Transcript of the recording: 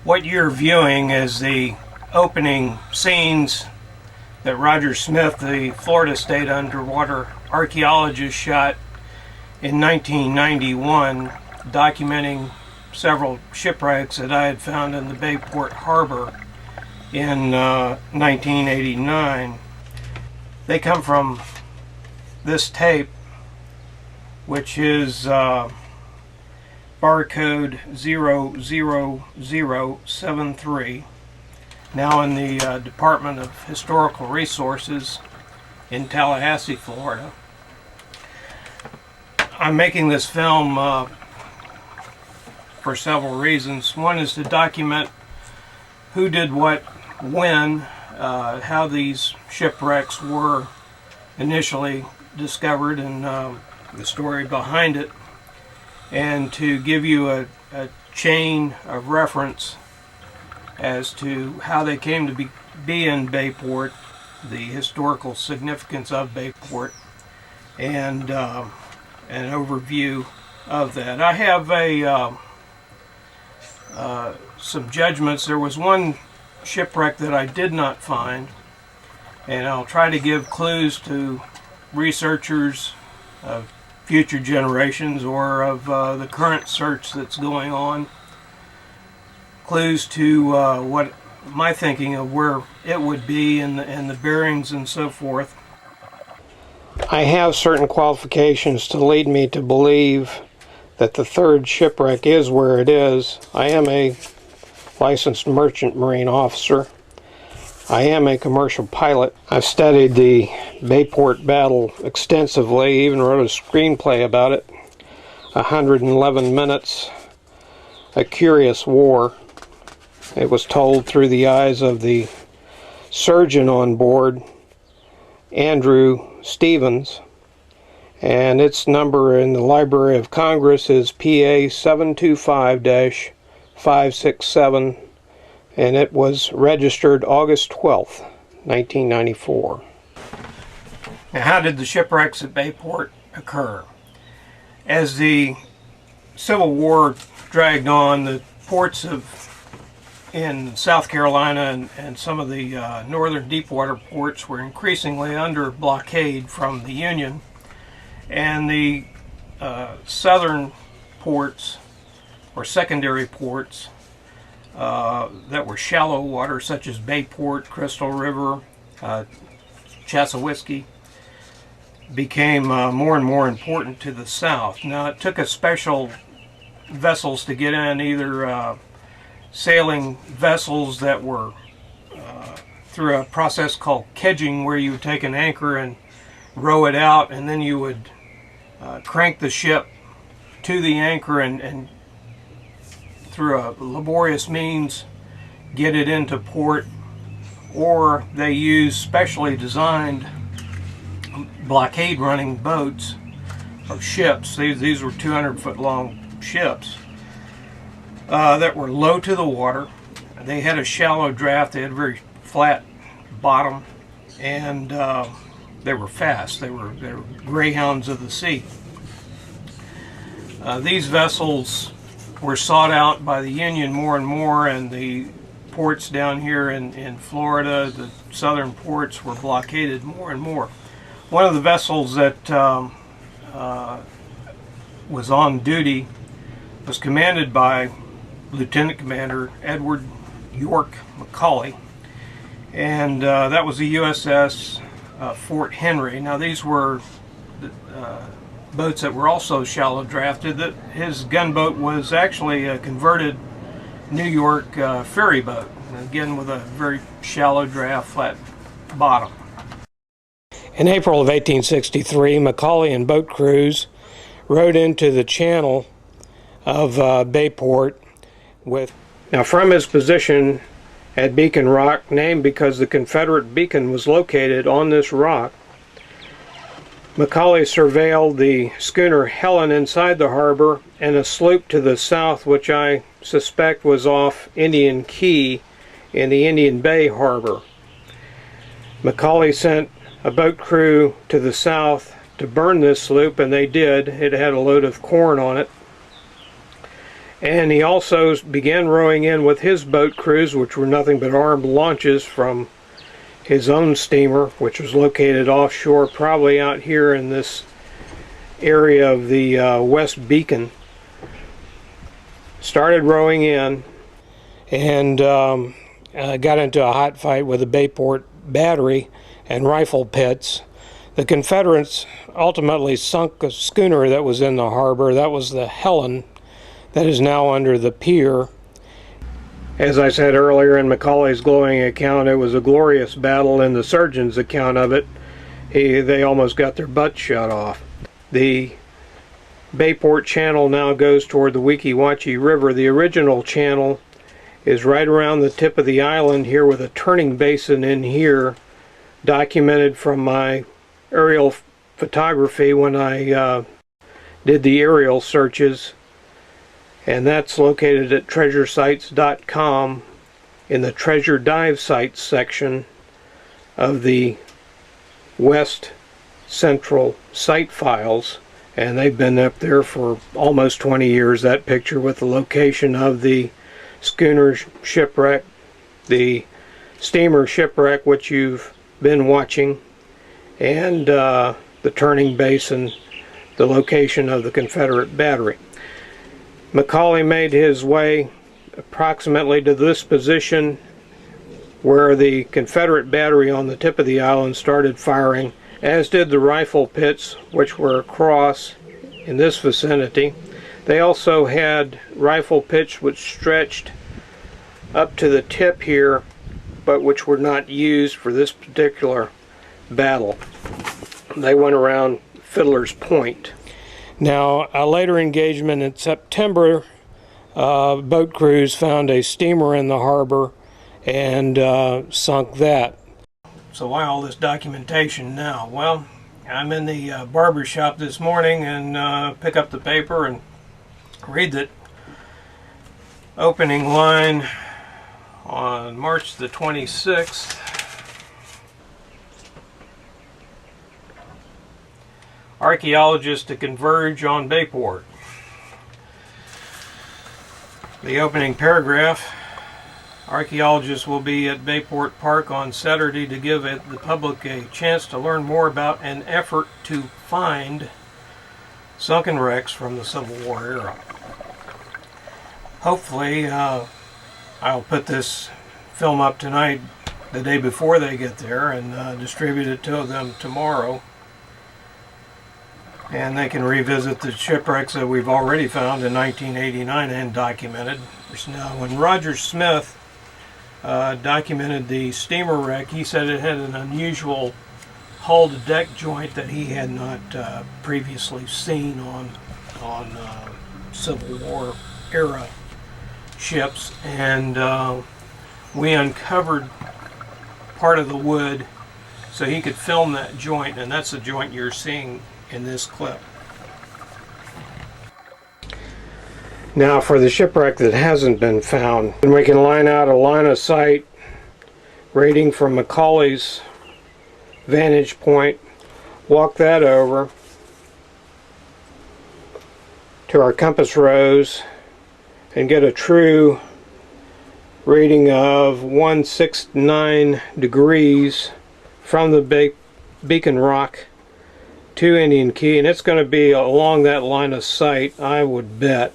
What you're viewing is the opening scenes that Roger Smith, the Florida State underwater archaeologist, shot in 1991, documenting several shipwrecks that I had found in the Bayport harbor in 1989. They come from this tape, which is barcode 00073, now in the Department of Historical Resources in Tallahassee, Florida. I'm making this film for several reasons. One is to document who did what, when, how these shipwrecks were initially discovered, and the story behind it, and to give you a chain of reference as to how they came to be in Bayport, the historical significance of Bayport, and an overview of that. I have some judgments. There was one shipwreck that I did not find, and I'll try to give clues to researchers of future generations or of the current search that's going on, clues to what my thinking of where it would be and the bearings and so forth. I have certain qualifications to lead me to believe that the third shipwreck is where it is. I am a licensed merchant marine officer. I am a commercial pilot. I've studied the Bayport battle extensively, even wrote a screenplay about it. 111 minutes, a curious war. It was told through the eyes of the surgeon on board, Andrew Stevens, and its number in the Library of Congress is PA 725-567, and it was registered August 12th, 1994. Now, how did the shipwrecks at Bayport occur? As the Civil War dragged on, the ports in South Carolina and some of the northern deepwater ports were increasingly under blockade from the Union, and the southern ports, or secondary ports, that were shallow water, such as Bayport, Crystal River, Chassahowiskee, became more and more important to the south. Now, it took a special vessels to get in, either sailing vessels that were through a process called kedging, where you would take an anchor and row it out, and then you would crank the ship to the anchor and through a laborious means get it into port, or they use specially designed blockade running boats or ships. These were 200-foot long ships that were low to the water. They had a shallow draft, they had a very flat bottom, and they were fast. They were greyhounds of the sea. These vessels were sought out by the Union more and more, and the ports down here in Florida, the southern ports, were blockaded more and more. One of the vessels that was on duty was commanded by Lieutenant Commander Edward York McCauley, and that was the USS Fort Henry. Now, these were boats that were also shallow drafted. That his gunboat was actually a converted New York ferry boat, again with a very shallow draft, flat bottom. In April of 1863, Macaulay and boat crews rode into the channel of Bayport with, now from his position at Beacon Rock, named because the Confederate beacon was located on this rock, Macaulay surveilled the schooner Helen inside the harbor and a sloop to the south, which I suspect was off Indian Key in the Indian Bay harbor. Macaulay sent a boat crew to the south to burn this sloop, and they did. It had a load of corn on it. And he also began rowing in with his boat crews, which were nothing but armed launches from his own steamer, which was located offshore, probably out here in this area of the West Beacon. Started rowing in and got into a hot fight with the Bayport battery and rifle pits. The Confederates ultimately sunk a schooner that was in the harbor. That was the Helen, that is now under the pier. As I said earlier in Macaulay's glowing account, it was a glorious battle. In the surgeon's account of it, they almost got their butts shot off. The Bayport channel now goes toward the Weeki Wachee River. The original channel is right around the tip of the island here, with a turning basin in here, documented from my aerial photography when I did the aerial searches. And that's located at treasuresites.com in the Treasure Dive Sites section of the West Central Site Files. And they've been up there for almost 20 years. That picture with the location of the schooner shipwreck, the steamer shipwreck, which you've been watching, and the turning basin, the location of the Confederate battery. Macaulay made his way approximately to this position where the Confederate battery on the tip of the island started firing, as did the rifle pits, which were across in this vicinity. They also had rifle pits which stretched up to the tip here, but which were not used for this particular battle. They went around Fiddler's Point. Now, a later engagement in September, boat crews found a steamer in the harbor and sunk that. So why all this documentation now? Well, I'm in the barber shop this morning and pick up the paper and read that opening line on March the 26th. Archaeologists to converge on Bayport. The opening paragraph: archaeologists will be at Bayport Park on Saturday to give the public a chance to learn more about an effort to find sunken wrecks from the Civil War era. Hopefully, I'll put this film up tonight, the day before they get there, and distribute it to them tomorrow. And they can revisit the shipwrecks that we've already found in 1989 and documented. Now, when Roger Smith documented the steamer wreck, he said it had an unusual hull-to-deck joint that he had not previously seen on Civil War era ships, and we uncovered part of the wood so he could film that joint, and that's the joint you're seeing in this clip. Now for the shipwreck that hasn't been found, and we can line out a line of sight rating from Macaulay's vantage point, walk that over to our compass rose and get a true reading of 169 degrees from the beacon rock to Indian Key, and it's going to be along that line of sight, I would bet.